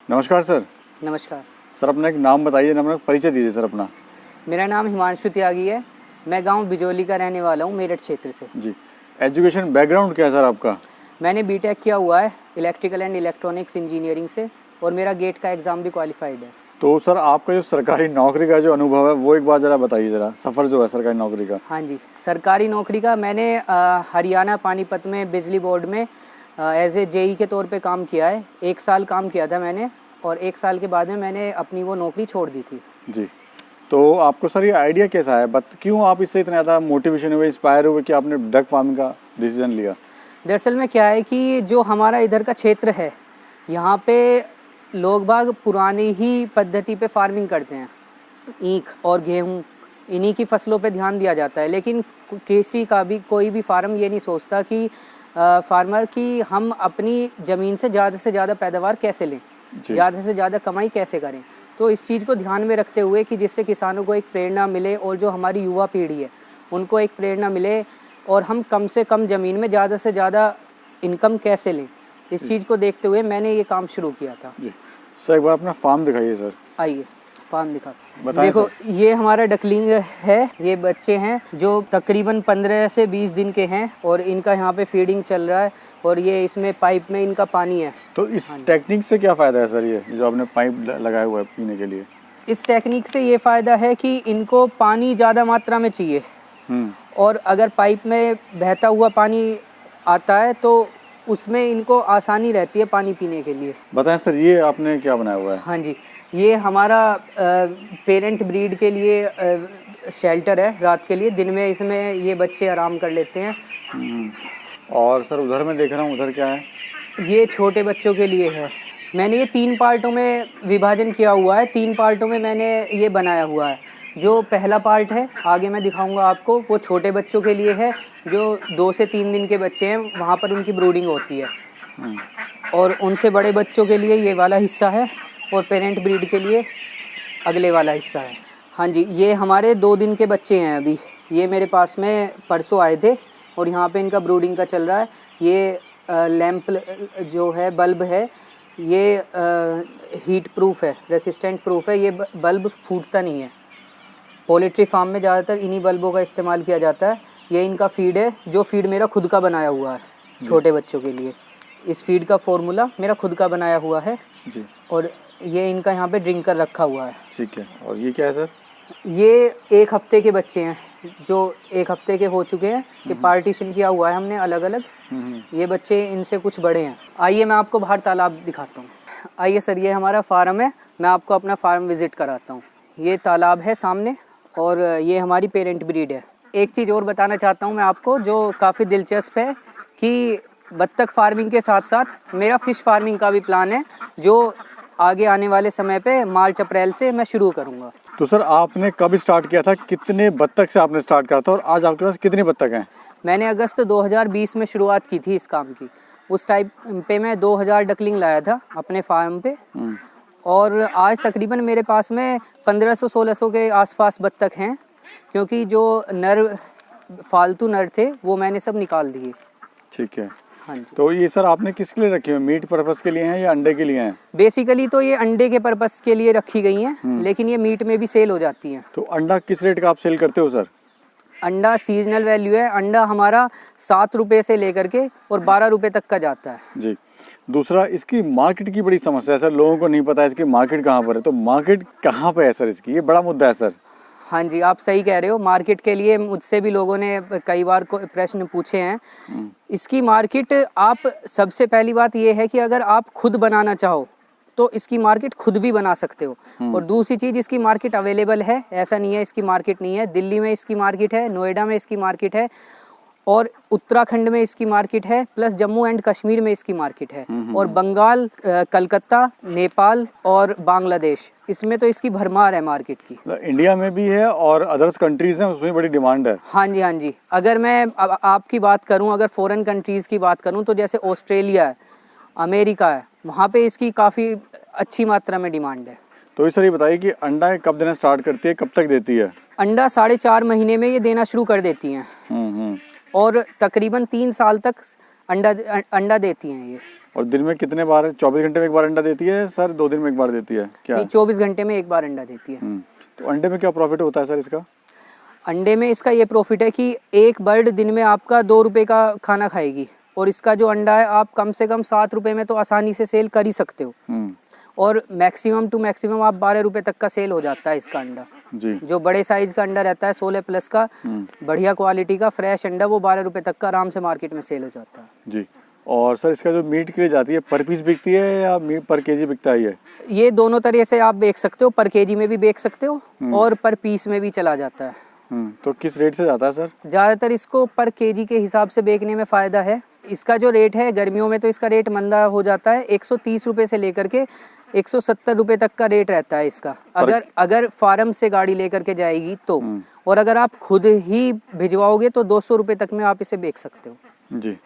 नमस्कार सर। नमस्कार सर अपना एक नाम बताइए, नाम परिचय दीजिए सर अपना। मेरा नाम हिमांशु त्यागी है। मैं गांव बिजोली का रहने वाला हूं, मेरठ क्षेत्र से। जी। एजुकेशन बैकग्राउंड क्या है सर आपका? मैंने बीटेक किया हुआ है इलेक्ट्रिकल एंड इलेक्ट्रॉनिक्स इंजीनियरिंग से, और मेरा गेट का एग्ज़ाम भी क्वालिफाइड है। तो सर आपका जो सरकारी नौकरी का जो अनुभव है वो एक बार ज़रा बताइए, ज़रा सफ़र जो है सरकारी नौकरी का। हाँ जी, सरकारी नौकरी का मैंने हरियाणा पानीपत में बिजली बोर्ड में एज ए जेई के तौर पे काम किया है। 1 साल काम किया था मैंने, और 1 साल के बाद में मैंने अपनी वो नौकरी छोड़ दी थी। जी। तो आपको सर ये आइडिया कैसा है, क्यों आप इससे इतना ज़्यादा मोटिवेशन हुए, इंस्पायर हुए कि आपने डक फार्मिंग का डिसीजन लिया? दरअसल में क्या है कि जो हमारा इधर का क्षेत्र है, यहाँ पे लोग बाग पुरानी ही पद्धति पे फार्मिंग करते हैं। ईख और गेहूँ, इन्हीं की फसलों पे ध्यान दिया जाता है। लेकिन किसी का भी कोई भी फार्म ये नहीं सोचता कि फार्मर कि हम अपनी ज़मीन से ज़्यादा पैदावार कैसे लें, ज़्यादा से ज़्यादा कमाई कैसे करें। तो इस चीज़ को ध्यान में रखते हुए कि जिससे किसानों को एक प्रेरणा मिले, और जो हमारी युवा पीढ़ी है उनको एक प्रेरणा मिले, और हम कम से कम ज़मीन में ज़्यादा से ज़्यादा इनकम कैसे लें, इस चीज़ को देखते हुए मैंने ये काम शुरू किया था। जी सर, एक बार अपना फार्म दिखाइए सर। आइए फार्म दिखा। देखो सर, ये हमारा डकलिंग है। ये बच्चे हैं जो तकरीबन 15 से 20 दिन के हैं, और इनका यहाँ पे फीडिंग चल रहा है, और ये इसमें पाइप में इनका पानी है। तो इस टेक्निक से क्या फ़ायदा है सर, ये जो आपने पाइप लगाया हुआ है पीने के लिए? इस टेक्निक से ये फ़ायदा है कि इनको पानी ज़्यादा मात्रा में चाहिए, और अगर पाइप में बहता हुआ पानी आता है तो उसमें इनको आसानी रहती है पानी पीने के लिए। बताएं सर, ये आपने क्या बनाया हुआ है? हाँ जी, ये हमारा पेरेंट ब्रीड के लिए शेल्टर है रात के लिए। दिन में इसमें ये बच्चे आराम कर लेते हैं। और सर उधर मैं देख रहा हूँ, उधर क्या है? ये छोटे बच्चों के लिए है। मैंने ये 3 पार्टों में विभाजन किया हुआ है। 3 पार्टों में मैंने ये बनाया हुआ है। जो पहला पार्ट है, आगे मैं दिखाऊंगा आपको, वो छोटे बच्चों के लिए है। जो 2 से 3 दिन के बच्चे हैं, वहाँ पर उनकी ब्रूडिंग होती है। और उनसे बड़े बच्चों के लिए ये वाला हिस्सा है, और पेरेंट ब्रीड के लिए अगले वाला हिस्सा है। हाँ जी, ये हमारे 2 दिन के बच्चे हैं अभी। ये मेरे पास में परसों आए थे, और यहाँ पे इनका ब्रूडिंग का चल रहा है। ये लैंप जो है, बल्ब है, ये हीट प्रूफ है, रेसिस्टेंट प्रूफ है। ये बल्ब फूटता नहीं है। पोल्ट्री फार्म में ज़्यादातर इन्हीं बल्बों का इस्तेमाल किया जाता है। ये इनका फीड है, जो फीड मेरा खुद का बनाया हुआ है छोटे बच्चों के लिए। इस फीड का फॉर्मूला मेरा खुद का बनाया हुआ है जी। और ये इनका यहाँ पे ड्रिंकर रखा हुआ है। ठीक है। और ये क्या है सर? ये 1 हफ्ते के बच्चे हैं, जो 1 हफ्ते के हो चुके हैं। ये पार्टीशन किया हुआ है हमने अलग अलग। ये बच्चे इनसे कुछ बड़े हैं। आइए मैं आपको बाहर तालाब दिखाता हूँ। आइए सर, ये हमारा फार्म है। मैं आपको अपना फार्म विजिट कराता हूँ। ये तालाब है सामने, और ये हमारी पेरेंट ब्रीड है। एक चीज़ और बताना चाहता हूँ मैं आपको, जो काफ़ी दिलचस्प है, कि बत्तख फार्मिंग के साथ साथ मेरा फ़िश फार्मिंग का भी प्लान है, जो आगे आने वाले समय पे मार्च अप्रैल से मैं शुरू करूँगा। तो सर आपने कब स्टार्ट किया था, कितने बत्तख से आपने स्टार्ट किया था, और आज आपके पास कितने बत्तख हैं? मैंने अगस्त 2020 में शुरुआत की थी इस काम की। उस टाइप पे मैं 2000 डकलिंग लाया था अपने फार्म पे, और आज तकरीबन मेरे पास में 1500-1600 के आसपास बत्तख हैं, क्योंकि जो नर फालतू नर थे वो मैंने सब निकाल दिए। ठीक है। हाँ जी। तो ये सर आपने किसके लिए रखे हैं, मीट पर्पस के लिए हैं या अंडे के लिए हैं? बेसिकली तो ये अंडे के पर्पस के लिए रखी गई हैं, लेकिन ये मीट में भी सेल हो जाती हैं। तो अंडा किस रेट का आप सेल करते हो सर? अंडा सीजनल वैल्यू है। अंडा हमारा 7 रुपये से लेकर के और 12 रुपये तक का जाता है जी। दूसरा, इसकी मार्केट की बड़ी समस्या है सर, लोगों को नहीं पता है इसकी मार्केट कहाँ पर है। तो मार्केट कहाँ पे है सर इसकी, ये बड़ा मुद्दा है सर। हाँ जी, आप सही कह रहे हो। मार्केट के लिए मुझसे भी लोगों ने कई बार प्रश्न पूछे हैं। इसकी मार्केट, आप सबसे पहली बात ये है कि अगर आप खुद बनाना चाहो तो इसकी मार्केट खुद भी बना सकते हो। और दूसरी चीज़, इसकी मार्केट अवेलेबल है, ऐसा नहीं है इसकी मार्केट नहीं है। दिल्ली में इसकी मार्केट है, नोएडा में इसकी मार्केट है, और उत्तराखंड में इसकी मार्केट है, प्लस जम्मू एंड कश्मीर में इसकी मार्केट है, और बंगाल, कलकत्ता, नेपाल और बांग्लादेश, इसमें तो इसकी भरमार है मार्केट की। इंडिया में भी है और अदर्स कंट्रीज हैं, उसमें बड़ी डिमांड है। हाँ जी, हाँ जी। अगर मैं आपकी बात करूं, अगर फॉरेन कंट्रीज़ की बात करूं, तो जैसे ऑस्ट्रेलिया है, अमेरिका है, वहाँ पे इसकी काफ़ी अच्छी मात्रा में डिमांड है। तो इस तरह ये बताइए कि अंडा कब देना स्टार्ट करती है, कब तक देती है? अंडा 4.5 महीने में ये देना शुरू कर देती हैं, और तकरीबन 3 साल तक अंडा देती हैं ये। और दिन में कितने बार, 24 घंटे में एक बार अंडा देती है सर, 2 दिन में एक बार देती है क्या? नहीं, 24 घंटे में एक बार अंडा देती है। तो अंडे में क्या प्रॉफिट होता है सर इसका? अंडे में इसका ये प्रॉफिट है कि एक बर्ड दिन में आपका 2 रुपये का खाना खाएगी, और इसका जो अंडा है आप कम से कम 7 रुपये में तो आसानी से सेल कर ही सकते हो। और मैक्सिमम टू मैक्सिमम आप 12 रुपये तक का सेल हो जाता है इसका अंडा जी। जो बड़े साइज का अंडा रहता है 16 प्लस का, बढ़िया क्वालिटी का फ्रेश अंडा, वो 12 रुपये तक का आराम से मार्केट में सेल हो जाता है जी। और सर इसका जो मीट के लिए जाती है पर पीस बिकती है या मीट पर केजी बिकता है? ये दोनों तरह से आप बेच सकते हो, पर केजी में भी बेच सकते हो और पर पीस में भी चला जाता है। तो किस रेट से जाता है सर? ज़्यादातर इसको पर केजी के हिसाब से बेचने में फ़ायदा है। इसका जो रेट है गर्मियों में तो इसका रेट मंदा हो जाता है, 130 रुपये से लेकर के 170 रुपये तक का रेट रहता है इसका, अगर फार्म से गाड़ी लेकर के जाएगी तो। और अगर आप खुद ही भिजवाओगे तो 200 रुपये तक में आप इसे बेच सकते हो जी।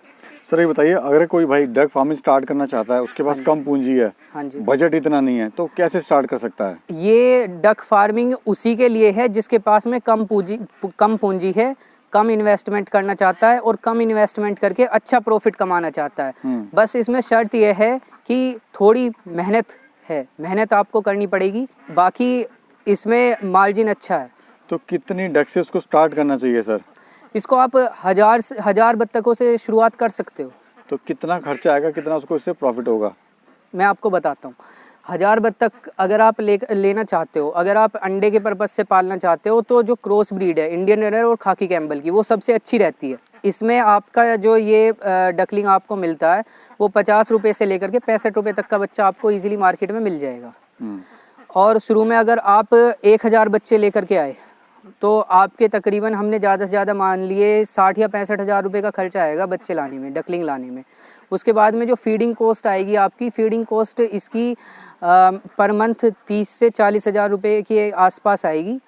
सर ये बताइए, अगर कोई भाई डक फार्मिंग स्टार्ट करना चाहता है, उसके पास कम पूंजी है, हाँ जी, बजट इतना नहीं है, तो कैसे स्टार्ट कर सकता है? ये डक फार्मिंग उसी के लिए है जिसके पास में कम पूंजी है, कम इन्वेस्टमेंट करना चाहता है और कम इन्वेस्टमेंट करके अच्छा प्रॉफिट कमाना चाहता है। बस इसमें शर्त यह है कि थोड़ी मेहनत आपको करनी पड़ेगी, बाकी इसमें मार्जिन अच्छा है। तो कितनी डक से उसको स्टार्ट करना चाहिए सर? इसको आप 1000 बत्तखों से शुरुआत कर सकते हो। तो कितना खर्चा आएगा, कितना उसको इससे प्रॉफिट होगा? मैं आपको बताता हूँ। 1000 बत्तख अगर आप लेना चाहते हो, अगर आप अंडे के पर्पज़ से पालना चाहते हो, तो जो क्रॉस ब्रीड है इंडियन रनर और खाकी कैम्बल की, वो सबसे अच्छी रहती है। इसमें आपका जो ये डकलिंग आपको मिलता है वो 50 रुपये से लेकर के 65 रुपये तक का बच्चा आपको इजीली मार्केट में मिल जाएगा। और शुरू में अगर आप 1000 बच्चे लेकर के आए तो आपके तकरीबन, हमने ज़्यादा से ज़्यादा मान लिए 60 या 65 हज़ार रुपये का खर्चा आएगा बच्चे लाने में, डकलिंग लाने में। उसके बाद में जो फीडिंग कॉस्ट आएगी आपकी, फीडिंग कॉस्ट इसकी पर मंथ 30 से 40 हज़ार रुपये के आसपास आएगी।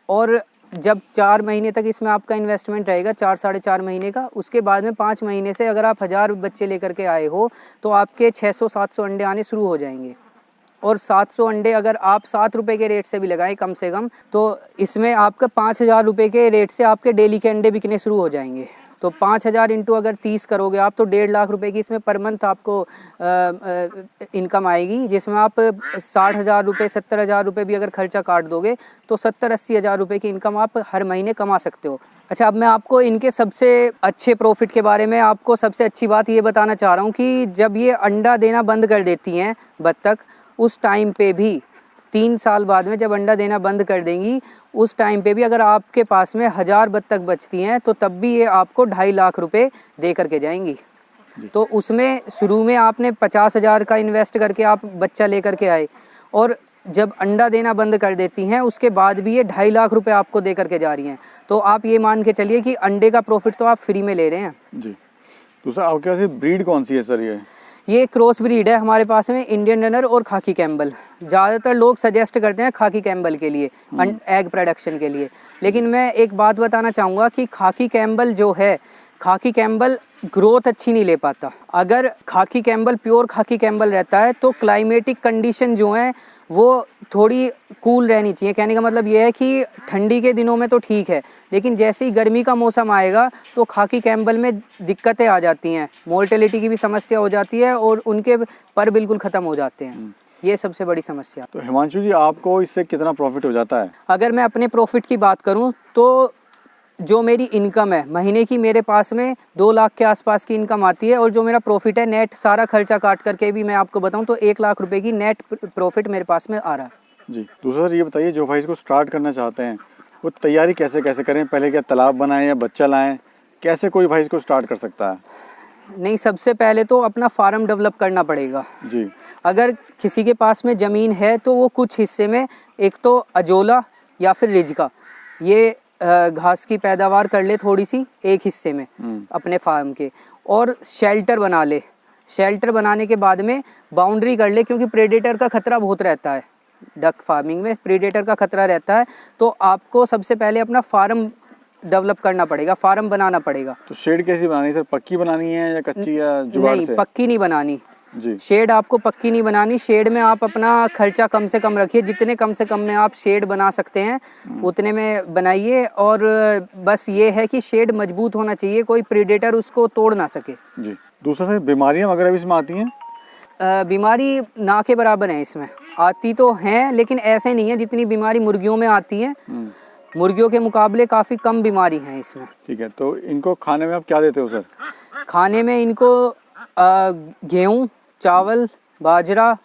और जब 4 महीने तक इसमें आपका इन्वेस्टमेंट रहेगा, 4 साढ़े 4 महीने का, उसके बाद में 5 महीने से अगर आप 1000 बच्चे लेकर के आए हो तो आपके 600-700 अंडे आने शुरू हो जाएंगे। और 700 अंडे अगर आप 7 रुपये के रेट से भी लगाएं कम से कम, तो इसमें आपका 5000 रुपये के रेट से आपके डेली के अंडे बिकने शुरू हो जाएंगे। तो 5000 इंटू अगर 30 करोगे आप, तो 1.5 लाख रुपए की इसमें पर मंथ आपको इनकम आएगी, जिसमें आप 60,000 रुपये 70,000 रुपये भी अगर खर्चा काट दोगे तो 70-80 हज़ार रुपये की इनकम आप हर महीने कमा सकते हो। अच्छा, अब मैं आपको इनके सबसे अच्छे प्रॉफिट के बारे में, आपको सबसे अच्छी बात ये बताना चाह रहा हूँ कि जब ये अंडा देना बंद कर देती हैं बत्तख, उस टाइम पे भी 3 साल बाद में जब अंडा देना बंद कर देंगी, उस टाइम पे भी अगर आपके पास में 1000 बत्तख बचती हैं तो तब भी ये आपको 2.5 लाख रुपए दे करके जाएंगी। तो उसमें शुरू में आपने 50,000 का इन्वेस्ट करके आप बच्चा लेकर के आए, और जब अंडा देना बंद कर देती हैं उसके बाद भी ये 2.5 लाख रुपए आपको दे करके जा रही हैं। तो आप ये मान के चलिए कि अंडे का प्रॉफिट तो आप फ्री में ले रहे हैं जी। दूसरा, आपके पास ब्रीड कौन सी है सर? ये क्रॉस ब्रीड है हमारे पास में, इंडियन रनर और खाकी कैम्बल। ज़्यादातर लोग सजेस्ट करते हैं खाकी कैम्बल के लिए, एग प्रोडक्शन के लिए। लेकिन मैं एक बात बताना चाहूँगा कि खाकी कैम्बल जो है, खाकी कैम्बल ग्रोथ अच्छी नहीं ले पाता। अगर खाकी कैम्बल प्योर खाकी कैम्बल रहता है तो क्लाइमेटिक कंडीशन जो है वो थोड़ी कूल रहनी चाहिए। कहने का मतलब ये है कि ठंडी के दिनों में तो ठीक है, लेकिन जैसे ही गर्मी का मौसम आएगा तो खाकी कैम्बल में दिक्कतें आ जाती हैं, मोर्टेलिटी की भी समस्या हो जाती है और उनके पर बिल्कुल ख़त्म हो जाते हैं। ये सबसे बड़ी समस्या। तो हिमांशु जी, आपको इससे कितना प्रॉफिट हो जाता है? अगर मैं अपने प्रॉफिट की बात करूँ तो जो मेरी इनकम है महीने की, मेरे पास में 2 लाख के आसपास की इनकम आती है, और जो मेरा प्रॉफिट है नेट, सारा खर्चा काट करके भी मैं आपको बताऊं तो 1 लाख रुपए की नेट प्रॉफिट मेरे पास में आ रहा है जी। दूसरा सर ये बताइए, जो भाई इसको स्टार्ट करना चाहते हैं वो तैयारी कैसे करें? पहले क्या तालाब बनाएं या बच्चा लाएं? कैसे कोई भाई इसको स्टार्ट कर सकता है? नहीं, सबसे पहले तो अपना फार्म डेवलप करना पड़ेगा जी। अगर किसी के पास में ज़मीन है तो वो कुछ हिस्से में, एक तो अजोला या फिर रिजका, ये घास की पैदावार कर ले थोड़ी सी एक हिस्से में अपने फार्म के, और शेल्टर बना ले। शेल्टर बनाने के बाद में बाउंड्री कर ले, क्योंकि प्रेडेटर का खतरा बहुत रहता है। डक फार्मिंग में प्रेडेटर का खतरा रहता है, तो आपको सबसे पहले अपना फार्म डेवलप करना पड़ेगा, फार्म बनाना पड़ेगा। तो शेड कैसी बनानी है सर? पक्की बनानी है या कच्ची या जुगाड़ से? नहीं, पक्की नहीं बनानी जी। शेड आपको पक्की नहीं बनानी। शेड में आप अपना खर्चा कम से कम रखिए, जितने कम से कम में आप शेड बना सकते हैं उतने में बनाइए। और बस ये है कि शेड मजबूत होना चाहिए, कोई प्रेडेटर उसको तोड़ ना सके जी। दूसरा से बीमारियां वगैरह भी इसमें आती हैं? बीमारी ना के बराबर है इसमें, आती तो हैं लेकिन ऐसे नहीं है जितनी बीमारी मुर्गियों में आती है। मुर्गियों के मुकाबले काफ़ी कम बीमारी है इसमें। ठीक है, तो इनको खाने में आप क्या देते हो सर? खाने में इनको गेहूँ, चावल, बाजरा,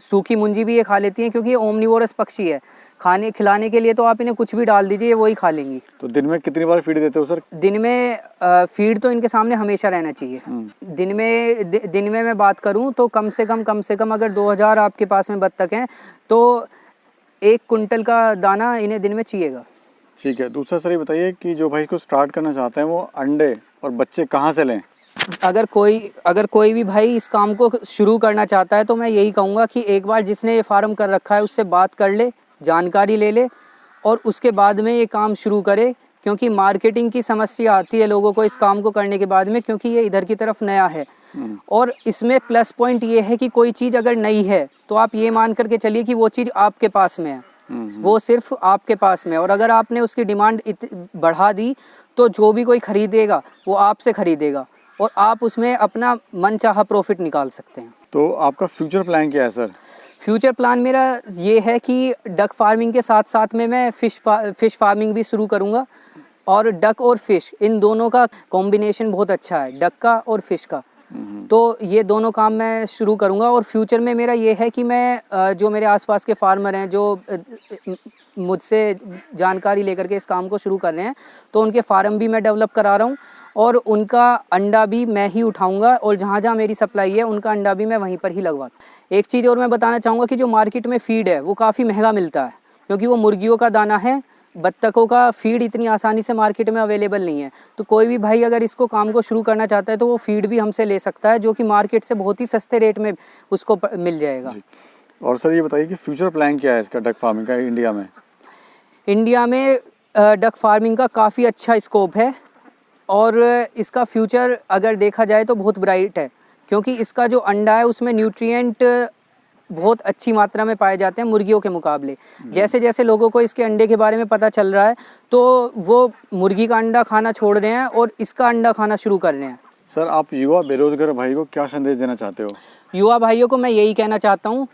सूखी मुंजी भी ये खा लेती हैं क्योंकि ये ओमनिवोरस पक्षी है। खाने खिलाने के लिए तो आप इन्हें कुछ भी डाल दीजिए, वही खा लेंगी। तो दिन में कितनी बार फीड देते हो सर? दिन में फीड तो इनके सामने हमेशा रहना चाहिए। दिन में मैं बात करूं तो कम से कम अगर 2000 आपके पास में बत्तख हैं तो 1 कुंटल का दाना इन्हें दिन में चाहिएगा। ठीक है, दूसरा सर ये बताइए कि जो भाई को स्टार्ट करना चाहते हैं वो अंडे और बच्चे कहाँ से लें? अगर कोई भी भाई इस काम को शुरू करना चाहता है तो मैं यही कहूँगा कि एक बार जिसने ये फार्म कर रखा है उससे बात कर ले, जानकारी ले ले और उसके बाद में ये काम शुरू करे, क्योंकि मार्केटिंग की समस्या आती है लोगों को इस काम को करने के बाद में, क्योंकि ये इधर की तरफ नया है। और इसमें प्लस पॉइंट ये है कि कोई चीज़ अगर नई है तो आप ये मान करके चलिए कि वो चीज़ आपके पास में है, वो सिर्फ आपके पास में, और अगर आपने उसकी डिमांड बढ़ा दी तो जो भी कोई खरीदेगा वो आपसे खरीदेगा और आप उसमें अपना मनचाहा प्रॉफिट निकाल सकते हैं। तो आपका फ्यूचर प्लान क्या है सर? फ्यूचर प्लान मेरा ये है कि डक फार्मिंग के साथ साथ में मैं फ़िश फार्मिंग भी शुरू करूँगा, और डक और फिश इन दोनों का कॉम्बिनेशन बहुत अच्छा है, डक का और फिश का। तो ये दोनों काम मैं शुरू करूँगा। और फ्यूचर में मेरा ये है कि मैं जो मेरे आसपास के फार्मर हैं जो मुझसे जानकारी लेकर के इस काम को शुरू कर रहे हैं, तो उनके फार्म भी मैं डेवलप करा रहा हूँ और उनका अंडा भी मैं ही उठाऊँगा, और जहाँ जहाँ मेरी सप्लाई है उनका अंडा भी मैं वहीं पर ही लगवाता। एक चीज़ और मैं बताना चाहूँगा कि जो मार्केट में फ़ीड है वो काफ़ी महंगा मिलता है, क्योंकि वो मुर्गियों का दाना है, बत्तखों का फीड इतनी आसानी से मार्केट में अवेलेबल नहीं है। तो कोई भी भाई अगर इसको काम को शुरू करना चाहता है तो वो फीड भी हमसे ले सकता है, जो कि मार्केट से बहुत ही सस्ते रेट में उसको मिल जाएगा। और सर ये बताइए कि फ्यूचर प्लान क्या है इसका डक फार्मिंग का इंडिया में? इंडिया में डक फार्मिंग का काफ़ी अच्छा स्कोप है और इसका फ्यूचर अगर देखा जाए तो बहुत ब्राइट है, क्योंकि इसका जो अंडा है उसमें न्यूट्रिएंट बहुत अच्छी मात्रा में पाए जाते हैं मुर्गियों के मुकाबले। जैसे जैसे लोगों को इसके अंडे के बारे में पता चल रहा है तो वो मुर्गी का अंडा खाना छोड़ रहे हैं और इसका अंडा खाना शुरू कर रहे हैं। सर आप युवा बेरोजगार भाई को क्या संदेश देना चाहते हो? युवा भाइयों को मैं यही कहना चाहता हूँ,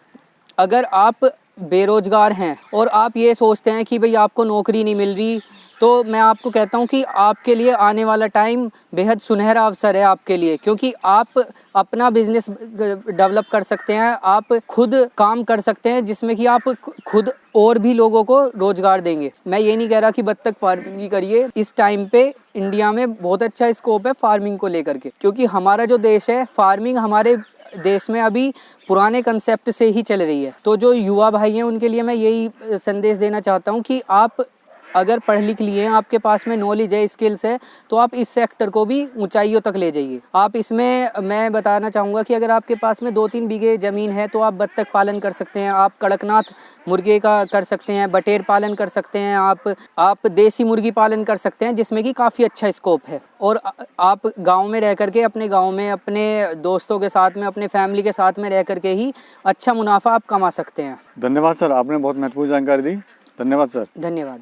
अगर आप बेरोजगार हैं और आप ये सोचते हैं कि भाई आपको नौकरी नहीं मिल रही, तो मैं आपको कहता हूँ कि आपके लिए आने वाला टाइम बेहद सुनहरा अवसर है आपके लिए, क्योंकि आप अपना बिजनेस डेवलप कर सकते हैं, आप खुद काम कर सकते हैं जिसमें कि आप खुद और भी लोगों को रोजगार देंगे। मैं ये नहीं कह रहा कि बत्तख फार्मिंग ही करिए, इस टाइम पे इंडिया में बहुत अच्छा स्कोप है फार्मिंग को लेकर के, क्योंकि हमारा जो देश है फार्मिंग हमारे देश में अभी पुराने कंसेप्ट से ही चल रही है। तो जो युवा भाई हैं उनके लिए मैं यही संदेश देना चाहता हूँ कि आप अगर पढ़ लिख लिए हैं, आपके पास में नॉलेज है, स्किल्स है, तो आप इस सेक्टर को भी ऊंचाइयों तक ले जाइए। आप इसमें मैं बताना चाहूँगा कि अगर आपके पास में 2-3 बीघे ज़मीन है तो आप बत्तख पालन कर सकते हैं, आप कड़कनाथ मुर्गे का कर सकते हैं, बटेर पालन कर सकते हैं, आप देसी मुर्गी पालन कर सकते हैं, जिसमें कि काफ़ी अच्छा स्कोप है। और आप गाँव में रह करके अपने गाँव में अपने दोस्तों के साथ में अपने फैमिली के साथ में रह करके ही अच्छा मुनाफा आप कमा सकते हैं। धन्यवाद सर, आपने बहुत महत्वपूर्ण जानकारी दी। धन्यवाद सर। धन्यवाद।